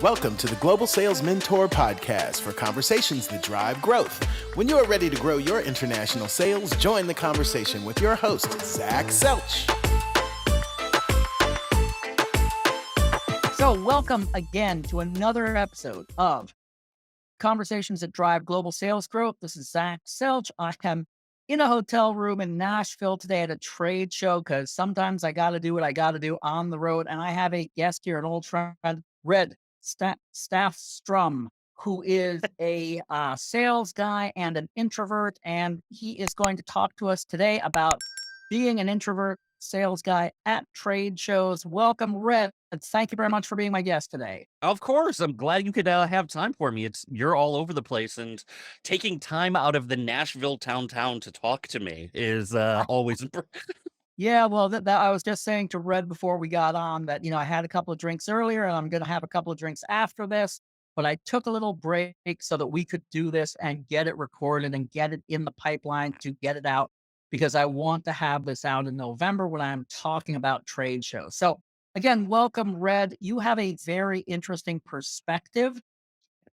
Welcome to the Global Sales Mentor Podcast for conversations that drive growth. When you are ready to grow your international sales, join the conversation with your host, Selch. So welcome again to another episode of Conversations that Drive Global Sales Growth. This is Selch. I am in a hotel room in Nashville today at a trade show because sometimes I got to do what I got to do on the road. And I have a guest here, an old friend, Red Stafstrum, who is a sales guy and an introvert. And he is going to talk to us today about being an introvert sales guy at trade shows. Welcome, Red. Thank you very much for being my guest today. Of course, I'm glad you could have time for me. You're all over the place, and taking time out of the Nashville town to talk to me is always Yeah, well, that I was just saying to Red before we got on that, I had a couple of drinks earlier and I'm going to have a couple of drinks after this, but I took a little break so that we could do this and get it recorded and get it in the pipeline to get it out because I want to have this out in November when I'm talking about trade shows. So again, welcome, Red. You have a very interesting perspective.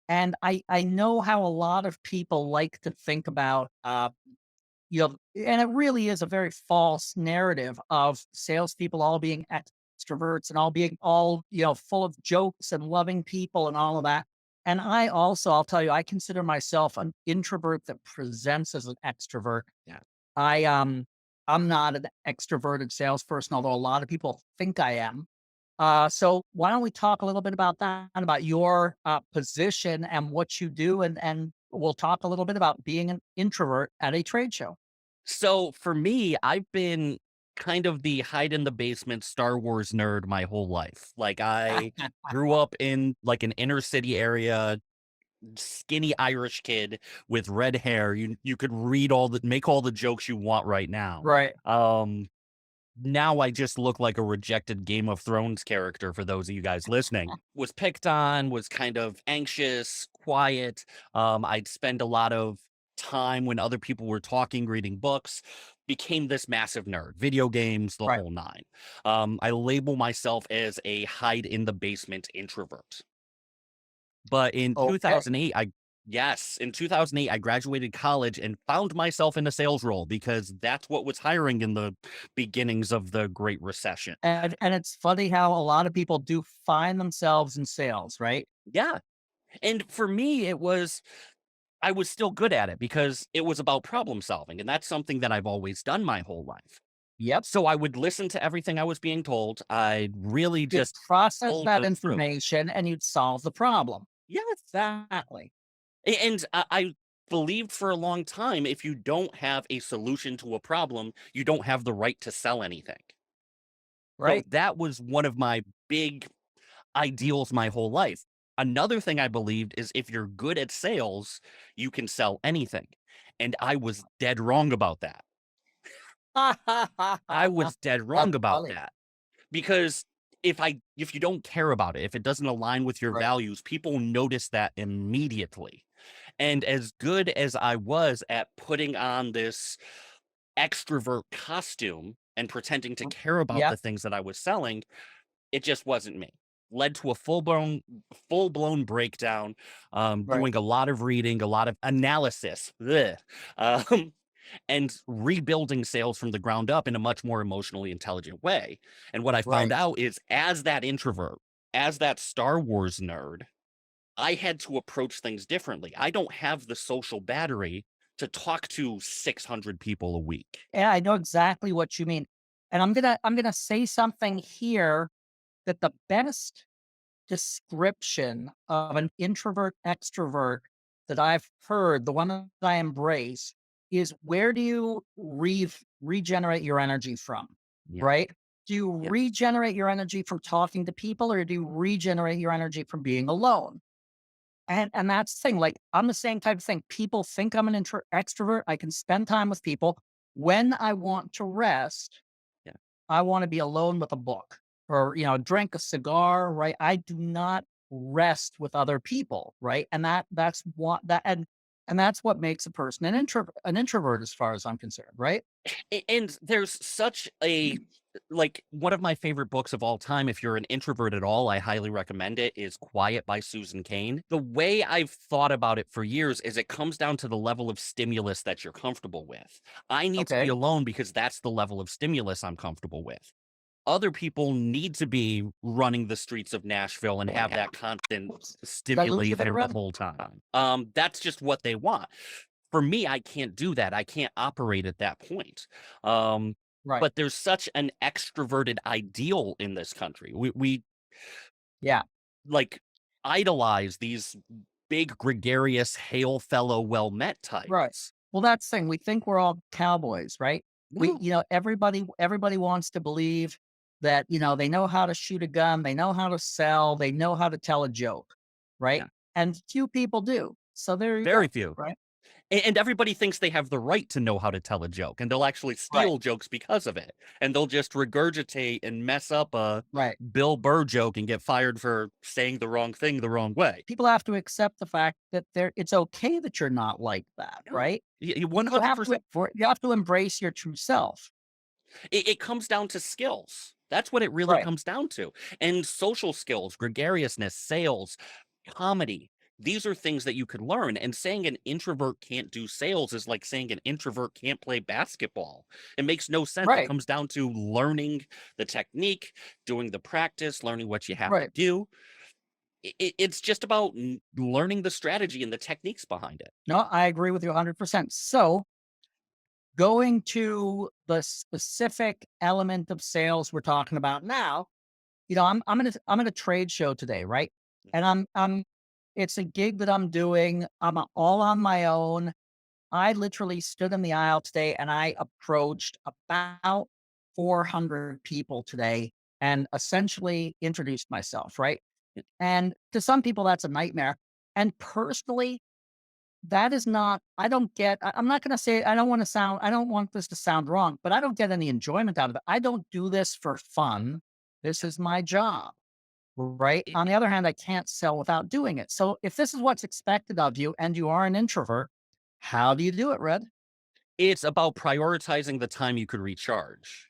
And I know how a lot of people like to think about and it really is a very false narrative of salespeople all being extroverts and all full of jokes and loving people and all of that. And I'll tell you, I consider myself an introvert that presents as an extrovert. Yeah. I'm not an extroverted salesperson, although a lot of people think I am. So why don't we talk a little bit about that and about your position and what you do, and we'll talk a little bit about being an introvert at a trade show. So for me, I've been kind of the hide in the basement Star Wars nerd my whole life. Like I grew up in like an inner city area, skinny Irish kid with red hair. You could make all the jokes you want right now. Right. Now I just look like a rejected Game of Thrones character for those of you guys listening. Was picked on, was kind of anxious, quiet. I'd spend a lot of time when other people were talking, reading books, became this massive nerd, video games, the whole nine. I label myself as a hide in the basement introvert. But in 2008, in 2008, I graduated college and found myself in a sales role because that's what was hiring in the beginnings of the Great Recession. And it's funny how a lot of people do find themselves in sales, right? Yeah. And for me, I was still good at it because it was about problem solving. And that's something that I've always done my whole life. Yep. So I would listen to everything I was being told. I'd really just process that information and you'd solve the problem. Yeah, exactly. And I believed for a long time, if you don't have a solution to a problem, you don't have the right to sell anything. Right. So that was one of my big ideals my whole life. Another thing I believed is if you're good at sales, you can sell anything. And I was dead wrong about that. I was dead wrong about that. Because if you don't care about it, if it doesn't align with your values, people notice that immediately. And as good as I was at putting on this extrovert costume and pretending to care about the things that I was selling, it just wasn't me. Led to a full-blown breakdown, doing a lot of reading, a lot of analysis, and rebuilding sales from the ground up in a much more emotionally intelligent way. And what I found out is as that introvert, as that Star Wars nerd, I had to approach things differently. I don't have the social battery to talk to 600 people a week. Yeah, I know exactly what you mean. And I'm gonna say something here that the best description of an introvert extrovert that I've heard, the one that I embrace, is where do you regenerate your energy from? Yeah. Right? Do you regenerate your energy from talking to people, or do you regenerate your energy from being alone? And that's the thing. Like, I'm the same type of thing. People think I'm an extrovert. I can spend time with people. When I want to rest, I want to be alone with a book or, drink a cigar, right? I do not rest with other people, right? And that's what makes a person an introvert as far as I'm concerned, right? And there's such a like one of my favorite books of all time, if you're an introvert at all, I highly recommend it, is Quiet by Susan Cain. The way I've thought about it for years is it comes down to the level of stimulus that you're comfortable with. I need to be Okay. alone because that's the level of stimulus I'm comfortable with. Other people need to be running the streets of Nashville and have that constant Oops. Did I lose you stimulation there, the Red? whole time. That's just what they want. For me, I can't do that. I can't operate at that point. Um, Right. but there's such an extroverted ideal in this country. We Yeah. like idolize these big gregarious hail fellow well met Right. types. Well, that's the thing. We think we're all cowboys, right? No. Everybody wants to believe that, they know how to shoot a gun, they know how to sell, they know how to tell a joke, right? Yeah. And few people do. So there you Very go, few. right? And everybody thinks they have the right to know how to tell a joke, and they'll actually Right. steal jokes because of it. And they'll just regurgitate and mess up a Right. Bill Burr joke and get fired for saying the wrong thing the wrong way. People have to accept the fact that it's okay that you're not like that, No. right? You You have to 100%. you have to embrace your true self. It comes down to skills. That's what it really Right. comes down to. And social skills, gregariousness, sales, comedy. These are things that you could learn. And saying an introvert can't do sales is like saying an introvert can't play basketball. It makes no sense. It Right. comes down to learning the technique, doing the practice, learning what you have to Right. do. It's just about learning the strategy and the techniques behind it. No, I agree with you 100%. So, going to the specific element of sales we're talking about now, I'm at a trade show today, right? And I'm it's a gig that I'm doing. All on my own. I literally stood in the aisle today and I approached about 400 people today and essentially introduced myself, right? And to some people that's a nightmare. And personally, that is not I don't get I'm not gonna say I don't want this to sound wrong, but I don't get any enjoyment out of it. I don't do this for fun. This is my job, right? On the other hand, I can't sell without doing it. So if this is what's expected of you and you are an introvert, how do you do it, Red? It's about prioritizing the time you could recharge.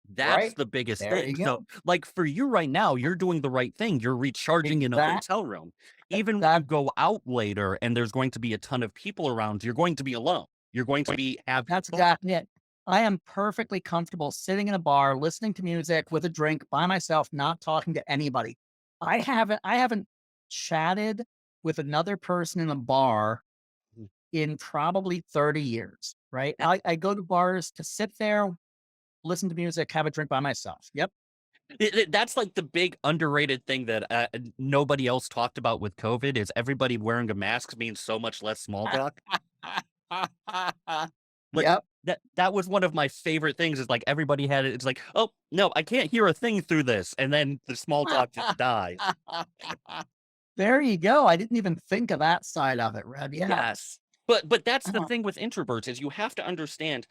That's Right? the biggest There thing. you So, go. like, for you right now, you're doing the right thing. You're recharging in a Exact hotel room. Even when you that go out later and there's going to be a ton of people around, you're going to be alone. You're going to be having that's fun. exactly it. I am perfectly comfortable sitting in a bar, listening to music with a drink by myself, not talking to anybody. I haven't chatted with another person in a bar Mhm. in probably 30 years, right? Yeah. I go to bars to sit there, listen to music, have a drink by myself. Yep. That's like the big underrated thing that nobody else talked about with COVID is everybody wearing a mask means so much less small talk. Like Yep. that was one of my favorite things is like everybody had it. It's like, oh no, I can't hear a thing through this. And then the small talk just dies. There you go. I didn't even think of that side of it, Red. Yeah. Yes. But that's the Uh-huh. thing with introverts is you have to understand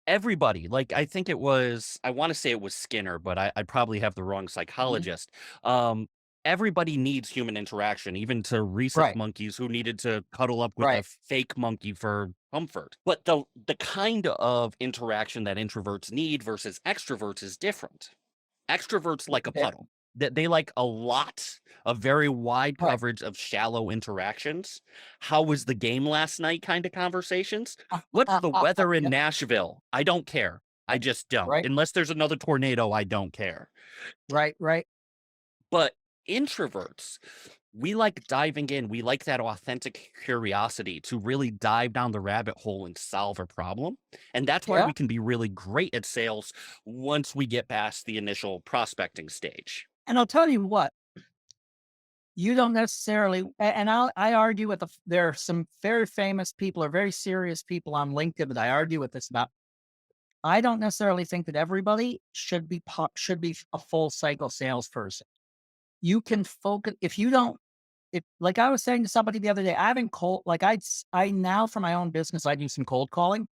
everybody. Like I think it was I want to say it was Skinner, but I probably have the wrong Mhm. psychologist. Um everybody needs human interaction, even to rhesus Right. monkeys who needed to cuddle up with a Right. fake monkey for comfort. But the kind of interaction that introverts need versus extroverts is different. Extroverts like a There. puddle. That they like a very wide Right. coverage of shallow interactions. How was the game last night kind of conversations? What's the weather in Yep. Nashville? I don't care. I just don't. Right. Unless there's another tornado, I don't care. Right. Right. But introverts, we like diving in. We like that authentic curiosity to really dive down the rabbit hole and solve a problem. And that's why Yeah. we can be really great at sales once we get past the initial prospecting stage. And I'll tell you what, you don't necessarily, and I argue with there are some very famous people or very serious people on LinkedIn that I argue with this about. I don't necessarily think that everybody should be a full cycle salesperson. You can focus if you don't. If like I was saying to somebody the other day, I haven't cold like I now for my own business I do some cold calling.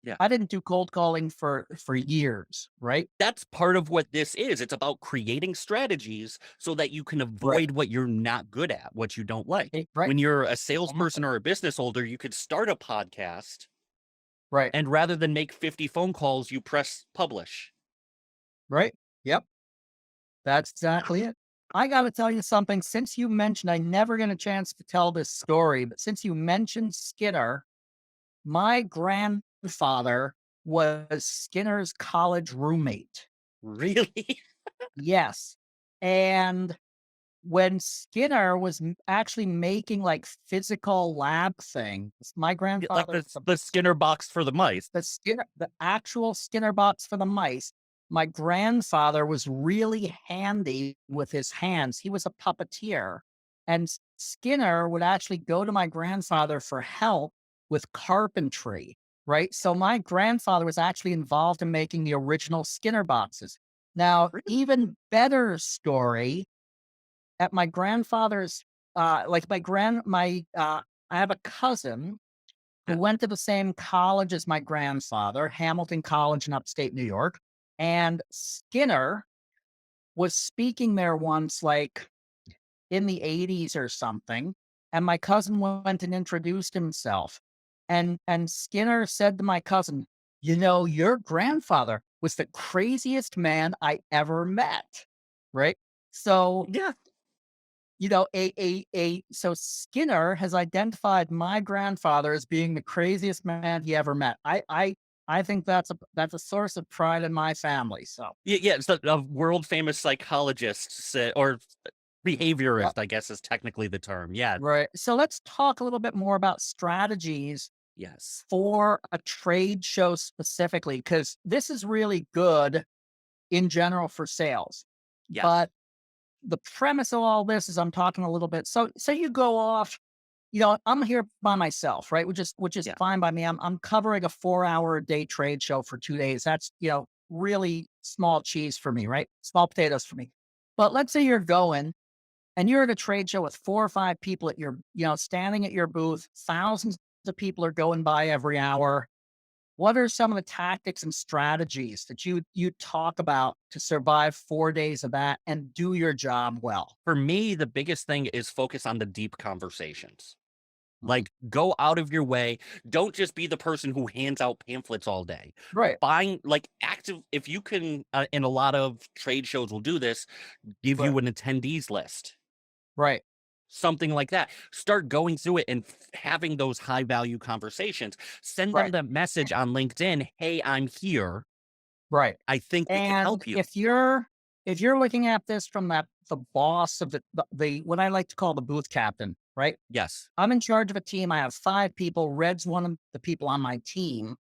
Yeah. I didn't do cold calling for years, right? That's part of what this is. It's about creating strategies so that you can Right. avoid what you're not good at, what you don't like. Right. When you're a Exactly. salesperson or a business holder, you could start a podcast Right. and rather than make 50 phone calls, you press publish. Right. Yep. That's exactly it. I got to tell you something. Since you mentioned, I never get a chance to tell this story, but since you mentioned Skinner, my grandfather was Skinner's college roommate. Really? Yes. And when Skinner was actually making like physical lab things, my Like grandfather, the Skinner box for the mice. the actual Skinner box for the mice, my grandfather was really handy with his hands. He was a puppeteer. And Skinner would actually go to my grandfather for help with carpentry, right? So my grandfather was actually involved in making the original Skinner boxes. Now, Really? even better story at my grandfather's, like I have a cousin who Yeah. went to the same college as my grandfather, Hamilton College in upstate New York. And Skinner was speaking there once, like in the 80s or something. And my cousin went and introduced himself. And Skinner said to my cousin, you know, your grandfather was the craziest man I ever met. Right. So Yeah. so Skinner has identified my grandfather as being the craziest man he ever met. I think that's a source of pride in my family. So Yeah, it's a world famous psychologist said, or yeah, behaviorist, I guess is technically the term. Yeah. right. So let's talk a little bit more about strategies Yes. for a trade show specifically, because this is really good in general for sales. Yes. But the premise of all this is I'm talking a little bit. So you go off. I'm here by myself, right? Which is Yeah. fine by me. I'm covering a 4 hour a day trade show for 2 days. That's really small cheese for me, right? Small potatoes for me. But let's say you're going and you're at a trade show with 4 or 5 people at your, standing at your booth. Thousands of people are going by every hour. What are some of the tactics and strategies that you talk about to survive 4 days of that and do your job well? For me, the biggest thing is focus on the deep conversations. Mhm. Like, go out of your way. Don't just be the person who hands out pamphlets all day. Right, Find like active, if you can, and a lot of trade shows will do this, give right, you an attendees list, right, something like that. Start going through it and having those high value conversations. Send them right. the message on LinkedIn. Hey, I'm here. Right. I think we can And help you. if you're looking at this from the boss of the what I like to call the booth captain, right? Yes. I'm in charge of a team. I have 5 people. Red's one of the people on my team,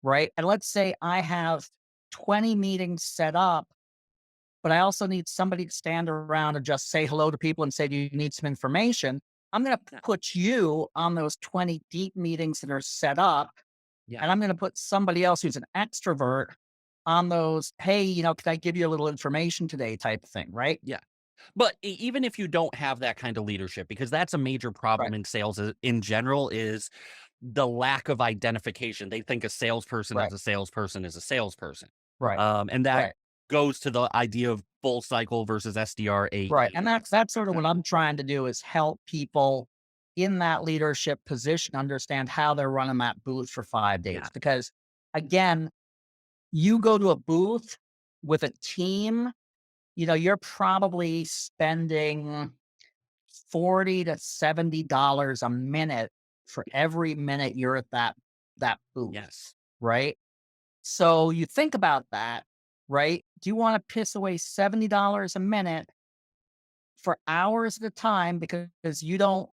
right? And let's say I have 20 meetings set up, but I also need somebody to stand around and just say hello to people and say, do you need some information? I'm going to Yeah. put you on those 20 deep meetings that are set up, Yeah. and I'm gonna put somebody else who's an extrovert on those, "Hey, can I give you a little information today?" type of thing, right? Yeah. But even if you don't have that kind of leadership, because that's a major Right, problem in sales in general, is the lack of identification. They think a salesperson right, is a salesperson is a salesperson. right, And that right, goes to the idea of full cycle versus SDR right, AE. and that's sort of Yeah. what I'm trying to do is help people in that leadership position understand how they're running that booth for 5 days, Yeah. because, again, you go to a booth with a team, you're probably spending 40 to $70 a minute for every minute you're at that booth, Yes. right? So you think about that, right? Do you want to piss away $70 a minute for hours at a time because you don't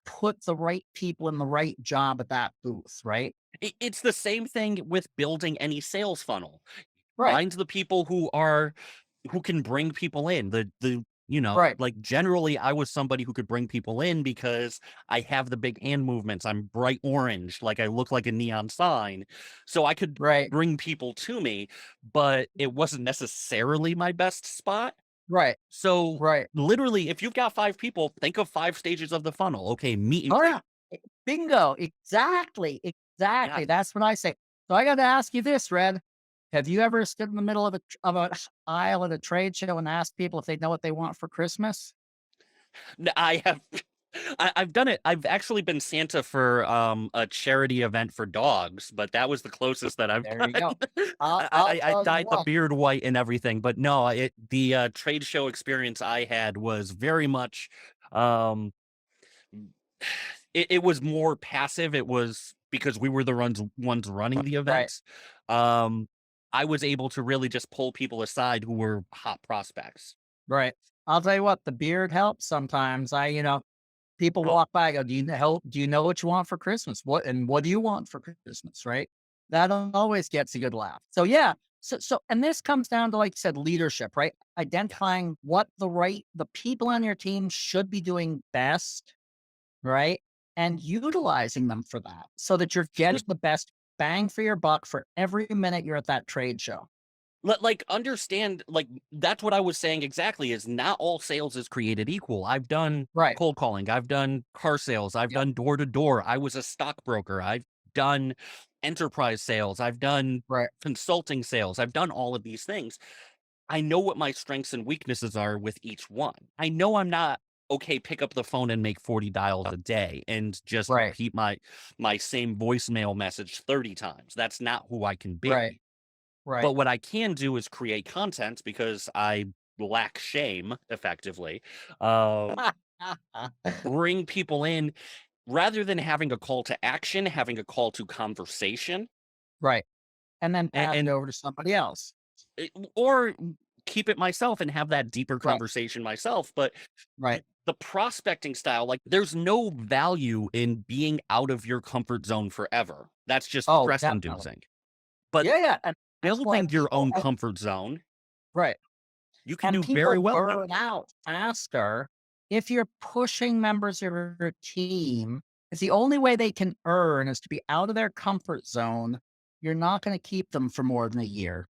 put the right people in the right job at that booth, right? It's the same thing with building any sales funnel. Right, Find the people who can bring people in. right, Like, generally, I was somebody who could bring people in because I have the big hand movements. I'm bright orange, like, I look like a neon sign. So I could right, bring people to me, but it wasn't necessarily my best spot. right, So, right. literally, if you've got 5 people, think of 5 stages of the funnel. Okay, meet and Oh greet. yeah. Bingo. Exactly. Yeah. Exactly. That's what I say. So I got to ask you this, Red. Have you ever stood in the middle of a aisle at a trade show and asked people if they know what they want for Christmas? I have I've done it. I've actually been Santa for a charity event for dogs, but that was the closest that I've There you gotten. go. I'll, I, I'll I tell you dyed the what. beard white and everything, but no, the trade show experience I had was very much um it was more passive. It was because we were the ones running the Right, events. I was able to really just pull people aside who were hot prospects. right. I'll tell you what, the beard helps sometimes. People Oh, walk by, go, do you know what you want for Christmas? What do you want for Christmas? Right. That always gets a good laugh. So yeah. And this comes down to, like you said, leadership, right? yes. Identifying what the people on your team should be doing best, right? And utilizing them for that so that you're getting the best bang for your buck for every minute you're at that trade show. Like, understand, like, that's what I was saying exactly, is not all sales is created equal. I've done Right. cold calling, I've done car sales, I've Yep. done door to door. I was a stockbroker. I've done enterprise sales, I've done Right. consulting sales. I've done all of these things. I know what my strengths and weaknesses are with each one. I know I'm not okay, pick up the phone and make 40 dials a day and just Right. repeat my same voicemail message 30 times. That's not who I can Right. be. Right. But what I can do is create content because I lack shame effectively. Bring people in rather than having a call to action, having a call to conversation, Right. And then and, pass it and over to somebody else. or keep it myself and have that deeper Right. conversation myself. But Right. the prospecting style, like, there's no value in being out of your comfort zone forever. That's just Oh, stress definitely. inducing. But Yeah, yeah, and that's why building your people own comfort zone, right, you can and do very people well. burn out faster if you're pushing members of your team. It's the only way they can earn is to be out of their comfort zone. You're not gonna keep them for more than a year,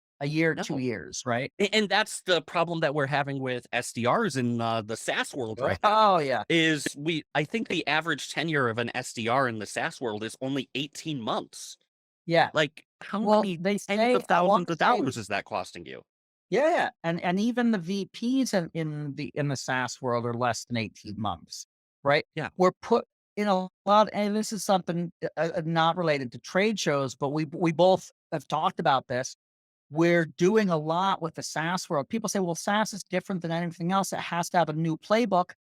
2 No. years, right? And that's the problem that we're having with SDRs in the SaaS world right now. Oh, yeah. Is I think the average tenure of an SDR in the SaaS world is only 18 months. Yeah. Like, how Well, many they tens say of I wanna thousands of say dollars is that costing you? yeah, yeah, and even the VPs in the SaaS world are less than 18 months, right? Yeah. We're put in a lot, and this is something not related to trade shows, but we both have talked about this. We're doing a lot with the SaaS world. People say, "Well, SaaS is different than anything else. It has to have a new playbook."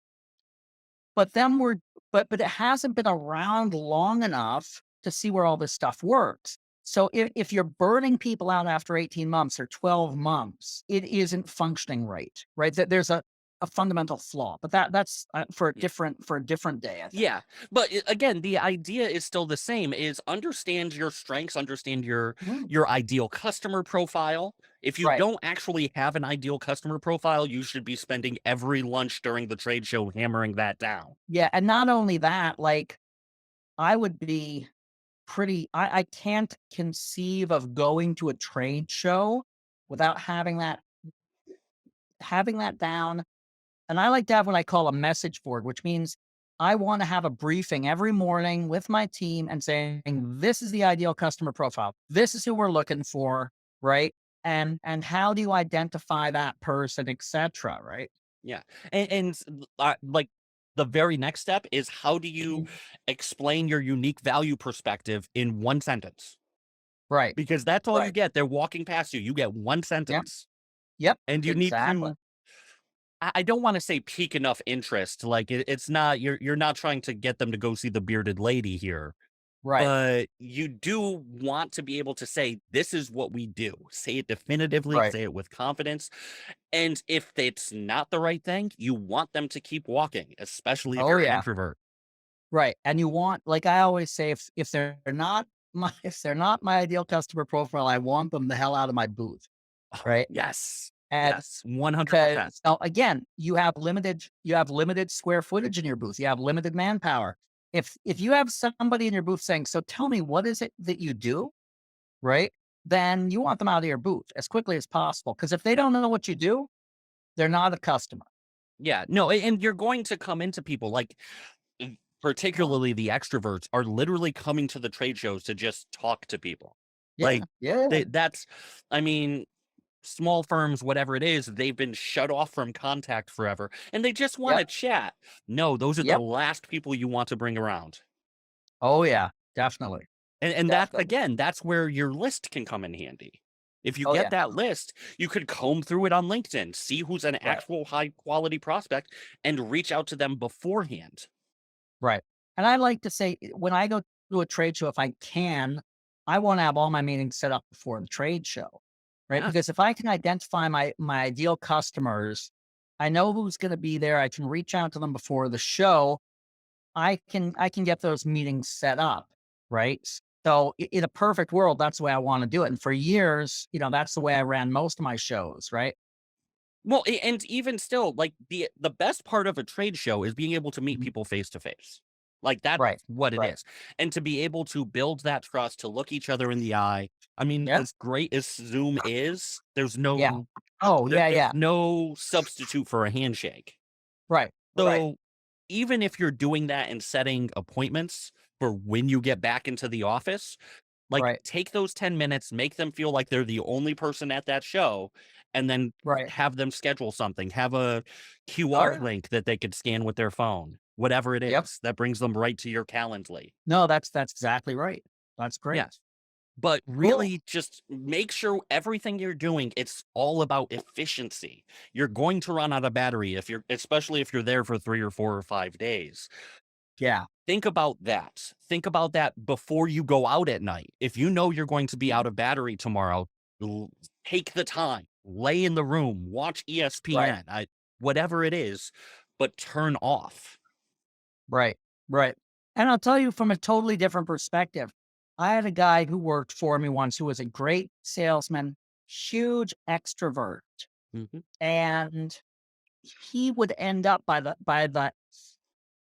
But then we're but it hasn't been around long enough to see where all this stuff works. So if you're burning people out after 18 months or 12 months, it isn't functioning right, right? That there's a fundamental flaw, but that's for a different day, I think. Yeah, but again, the idea is still the same, is understand your strengths, understand Mhm. your ideal customer profile. If you Right. don't actually have an ideal customer profile, you should be spending every lunch during the trade show hammering that down. Yeah. And not only that, like I would be I can't conceive of going to a trade show without having that down. And I like to have what I call a message board, which means I want to have a briefing every morning with my team and saying, this is the ideal customer profile. This is who we're looking for, right? And how do you identify that person, etc. Right? Yeah, like, the very next step is, how do you Mhm. explain your unique value perspective in one sentence? Right. Because that's all you Right. get. They're walking past you. You get one Yep. sentence, Yep. and you need Exactly. to, I don't wanna say pique enough interest, like, it's not, you're not trying to get them to go see the bearded lady here, Right. but you do want to be able to say, "This is what we do." Say it definitively, Right. say it with confidence, and if it's not the right thing, you want them to keep walking, especially if Oh you're an yeah. introvert. Right. And you want, like I always say, if they're not if they're not my ideal customer profile, I want them the hell out of my booth. Right. Yes. And Yes, 100%. because now again, you have limited square footage in your booth. You have limited manpower. If you have somebody in your booth saying, "So tell me, what is it that you do?" Right? Then you want them out of your booth as quickly as possible. Because if they don't know what you do, they're not a customer. Yeah, no, and you're going to come into people, like, particularly the extroverts, are literally coming to the trade shows to just talk to people. Yeah, Like, yeah, that's, I mean, small firms, whatever it is, they've been shut off from contact forever and they just want Yep. to chat. No, those are the Yep. last people you want to bring around. Oh yeah. Definitely. And that Definitely. again, that's where your list can come in handy. If you Oh get yeah. that list, you could comb through it on LinkedIn, see who's an Right. actual high quality prospect, and reach out to them beforehand. Right. And I like to say when I go to a trade show, if I can, I want to have all my meetings set up before the trade show. Right. Yeah. Because if I can identify my ideal customers, I know who's going to be there. I can reach out to them before the show. I can get those meetings set up. Right. So in a perfect world, that's the way I want to do it. And for years, that's the way I ran most of my shows. Right. Well, and even still, like the best part of a trade show is being able to meet Mhm. people face to face. Like that's Right. what it Right. is. And to be able to build that trust, to look each other in the eye. I mean, Yeah. as great as Zoom is, Yeah. Oh, yeah. there's Yeah. no substitute for a handshake. Right. Right. So even if you're doing that and setting appointments for when you get back into the office, like, Right. take those 10 minutes, make them feel like they're the only person at that show, and then Right. have them schedule something. Have a Oh, QR yeah. link that they could scan with their phone, whatever it Yep. is that brings them right to your Calendly. No, that's exactly right. That's great. Yes. But Cool. really just make sure everything you're doing, it's all about efficiency. You're going to run out of battery especially if you're there for 3 or 4 or 5 days. Yeah. Think about that. Think about that before you go out at night. If you know you're going to be out Mhm. of battery tomorrow, l- take the time, lay in the room, watch Right. ESPN, whatever it is, but turn off. Right. Right. And I'll tell you from a totally different perspective. I had a guy who worked for me once who was a great salesman, huge extrovert, Mhm. and he would end up by the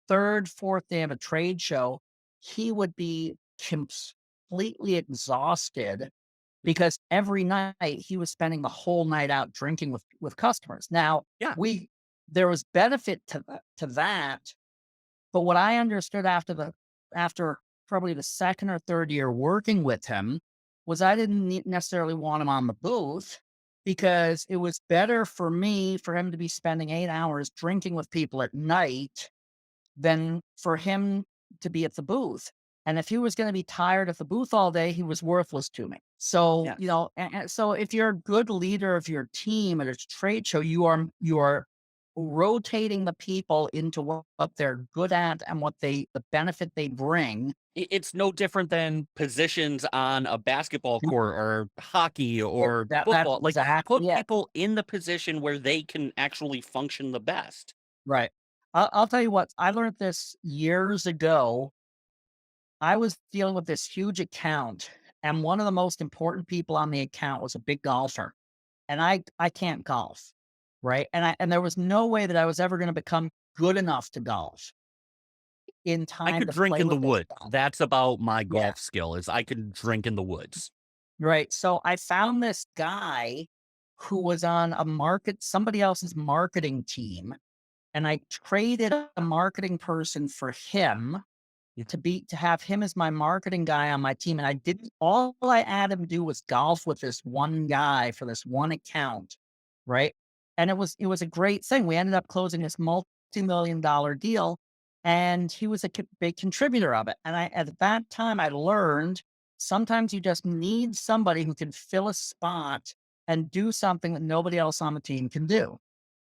third, fourth day of a trade show, he would be completely exhausted because every night he was spending the whole night out drinking with customers. Now, Yeah. we there was benefit to that, but what I understood after probably the second or third year working with him was I didn't necessarily want him on the booth because it was better for me for him to be spending 8 hours drinking with people at night than for him to be at the booth. And if he was going to be tired at the booth all day, he was worthless to me. So, Yes. and so if you're a good leader of your team at a trade show, you are rotating the people into what they're good at and the benefit they bring. It's no different than positions on a basketball Mm. court or hockey or That's football. Like, put exactly it. people in the position where they can actually function the best. Right. I'll tell you what, I learned this years ago. I was dealing with this huge account, and one of the most important people on the account was a big golfer, and I can't golf, right? And there was no way that I was ever gonna become good enough to golf in I time could to drink play in the with this woods. guy. That's about my Yeah, golf skill is I can drink in the woods. right. So I found this guy who was on somebody else's marketing team, and I traded a marketing person for him Yeah. to have him as my marketing guy on my team, and I didn't all I had him do was golf with this one guy for this one account, right? And it was a great thing. We ended up closing this multi-million-dollar deal, and he was a big contributor of it. And at that time I learned sometimes you just need somebody who can fill a spot and do something that nobody else on the team can do.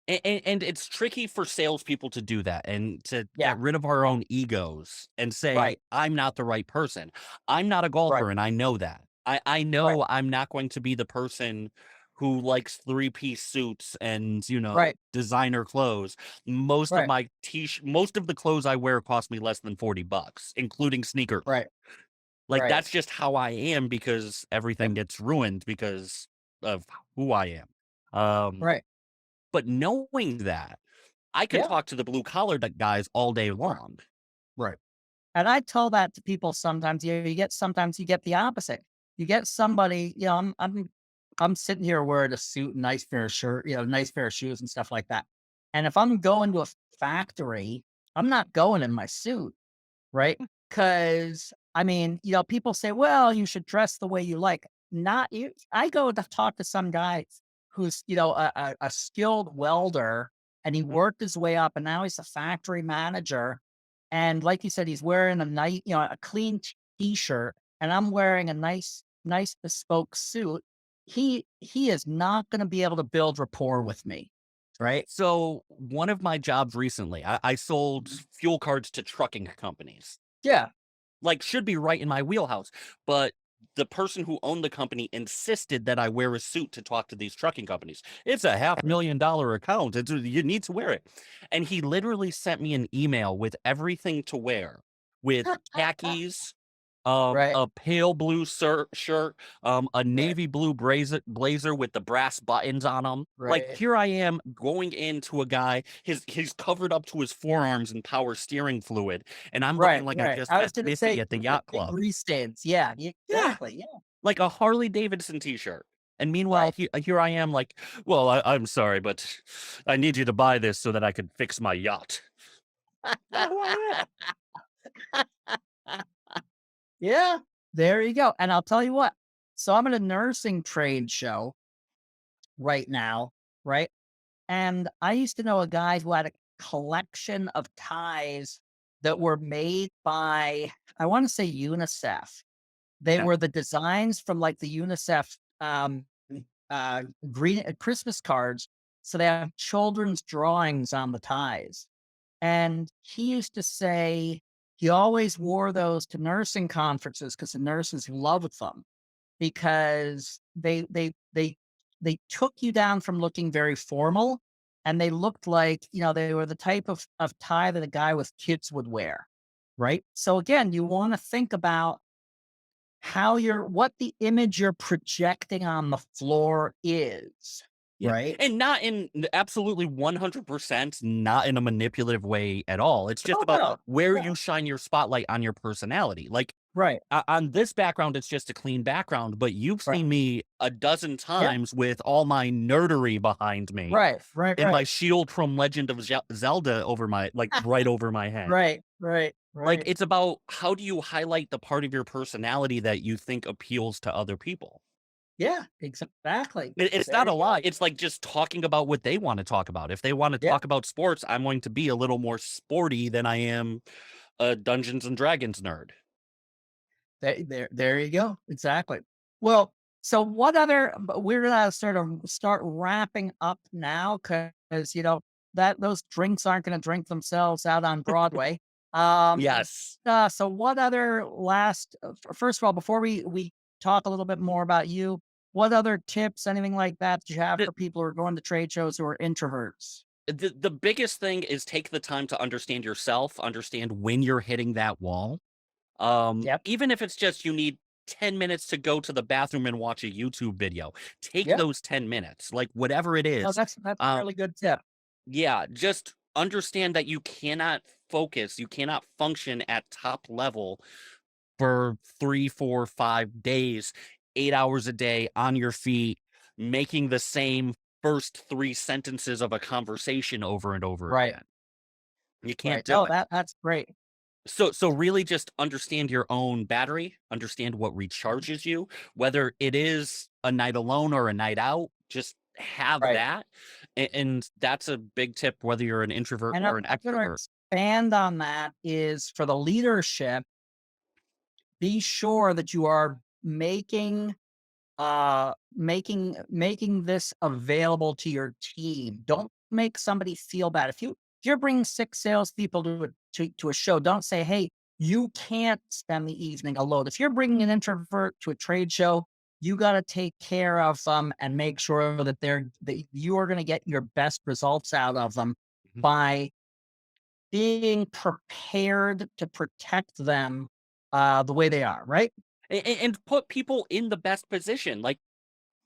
And it's tricky for salespeople to do that and to Yeah, get rid of our own egos and say, right, I'm not the right person. I'm not a right, golfer and I know that. I right, know I'm not going to be the person who likes three-piece suits and, right, designer clothes. right, Most of the clothes I wear cost me less than $40, including sneakers. right, Like, right. that's just how I am because Yep, everything gets ruined because of who I am. Um, right. but knowing that, I can Yeah. talk to the blue collar guys all day Right. long. Right. And I tell that to people sometimes. Sometimes you get the opposite. You get somebody, I'm sitting here wearing a suit, and nice pair of shirt, nice pair of shoes and stuff like that. And if I'm going to a factory, I'm not going in my suit, right? Because I mean, people say, well, you should dress the way you like. Not you. I go to talk to some guys. who's, a skilled welder, and he Mhm. worked his way up and now he's a factory manager. And like you said, he's wearing a nice, a clean t-shirt, and I'm wearing a nice bespoke suit. He is not going to be able to build rapport with me. Right. So one of my jobs recently, I sold Mhm. fuel cards to trucking companies. Yeah. Like, should be right in my wheelhouse, but the person who owned the company insisted that I wear a suit to talk to these trucking companies. It's a $500,000 account. You need to wear it. And he literally sent me an email with everything to wear, with khakis, Right. a pale blue shirt, a Right. navy blue blazer with the brass buttons on them. Like, Right. here I am going into a guy, he's covered up to his forearms in power steering fluid, and I'm looking Right. like I Right. just I was met going to Missy say at the yacht big club. grease stains. Yeah. Yeah, Exactly. Yeah. like a Harley Davidson t-shirt. And meanwhile, Right. here I am like, "Well, I'm sorry, but I need you to buy this so that I can fix my yacht." Not who I am. Yeah, there you go. And I'll tell you what. So I'm at a nursing trade show right now, right? And I used to know a guy who had a collection of ties that were made by, I want to say UNICEF. They Yeah. were the designs from like the UNICEF green Christmas cards. So they have children's drawings on the ties. And he used to say he always wore those to nursing conferences because the nurses loved them, because they took you down from looking very formal, and they looked like, they were the type of tie that a guy with kids would wear. Right. So again, you want to think about what the image you're projecting on the floor is. Yeah, Right. and not in absolutely 100% not in a manipulative way at all. It's just Oh about no. where No. you shine your spotlight on your personality. Like, Right. on this background, it's just a clean background, but you've Right. seen me a dozen Yeah. times with all my nerdery behind me Right. Right. and my Right. shield from Legend of Zelda over my like, right over my head. Right. Right. Like, Right. it's about how do you highlight the part of your personality that you think appeals to other people? Yeah, exactly. It's There not you a go. lie. It's like just talking about what they wanna talk about. If they wanna Yeah, talk about sports, I'm going to be a little more sporty than I am a Dungeons& and Dragons nerd. there you go. Exactly. Well, so what other but we're gonna sort of start wrapping up now, because that those drinks aren't gonna drink themselves out on Broadway. Um, Yes. so what other last first of all, before we talk a little bit more about you, what other tips, anything like that, do you have The for people who are going to trade shows who are introverts? the biggest thing is take the time to understand yourself, understand when you're hitting that wall. Yep. Even if it's just you need 10 minutes to go to the bathroom and watch a YouTube video, take Yep. those 10 minutes, like, whatever it No, is. that's a Um, really good tip. yeah, just understand that you cannot focus, you cannot function at top level for 3, 4, 5 days, 8 hours a day on your feet, making the same first 3 sentences of a conversation over and over Right. again. You can't Right. do No, it. that's great. So really just understand your own battery, understand what recharges you, whether it is a night alone or a night out, just have Right. that. And that's a big tip, whether you're an introvert And or an I'm gonna extrovert. expand on that is for the leadership, be sure that you are making this available to your team. Don't make somebody feel bad. If you're bringing 6 salespeople to a show, don't say, "Hey, you can't spend the evening alone." If you're bringing an introvert to a trade show, you got to take care of them and make sure that you are going to get your best results out of them Mhm. by being prepared to protect them the way they are. Right. And put people in the best position. Like,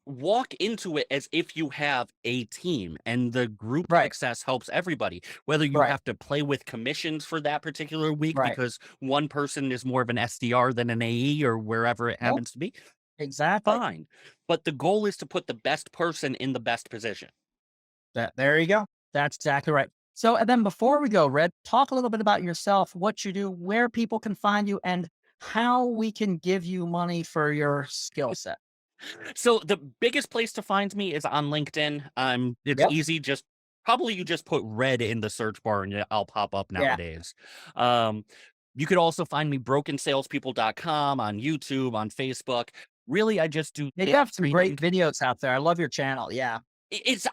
walk into it as if you have a team and the group Right. success helps everybody. Whether you Right. have to play with commissions for that particular week Right. because one person is more of an SDR than an AE or wherever it Nope. happens to be, Exactly. fine. But the goal is to put the best person in the best position. There you go. That's exactly right. So, and then before we go, Red, talk a little bit about yourself, what you do, where people can find you, and how we can give you money for your skill set. So the biggest place to find me is on LinkedIn. It's Yep. easy. Just probably you just put red in the search bar and I'll pop up Yeah. nowadays. Um, you could also find me brokensalespeople.com on YouTube, on Facebook. Really, I just do You sales have some training. great videos out there. I love your channel. Yeah. It's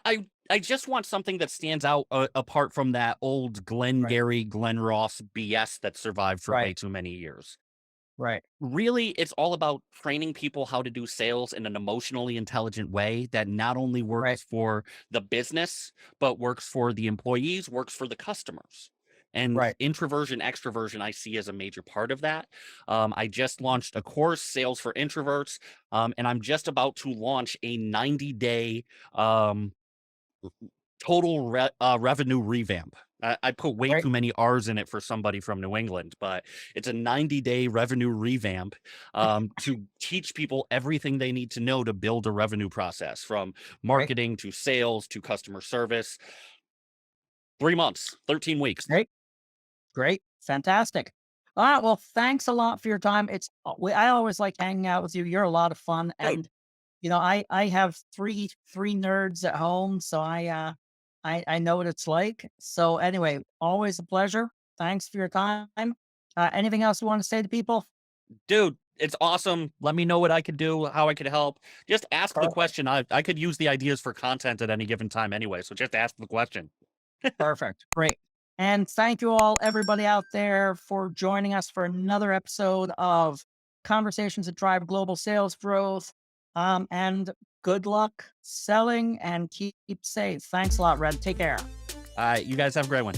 I just want something that stands out apart from that old Right. Glengarry, Glen Ross BS that survived for way Right. too many years. Right. Really, it's all about training people how to do sales in an emotionally intelligent way that not only Right. works for the business, but works for the employees, works for the customers. And Right. introversion, extroversion, I see as a major part of that. I just launched a course, Sales for Introverts, and I'm just about to launch a 90-day um, total revenue revamp. I put way Right. too many R's in it for somebody from New England, but it's a 90-day revenue revamp to teach people everything they need to know to build a revenue process from Right. marketing to sales to customer service. 3 months, 13 weeks. Great. Great. Fantastic. All right. Well, thanks a lot for your time. I always like hanging out with you. You're a lot of fun. Dude, And, I have three nerds at home. So I know what it's like. So anyway, always a pleasure. Thanks for your time. Anything else you want to say to people? dude, it's awesome. Let me know what I could do, how I could help. Just ask the Perfect. question. I could use the ideas for content at any given time anyway. So just ask the question. Perfect. Great. And thank you all, everybody out there, for joining us for another episode of Conversations that Drive Global Sales Growth. And good luck selling and keep safe. Thanks a lot, Red. Take care. All right, you guys have a great one.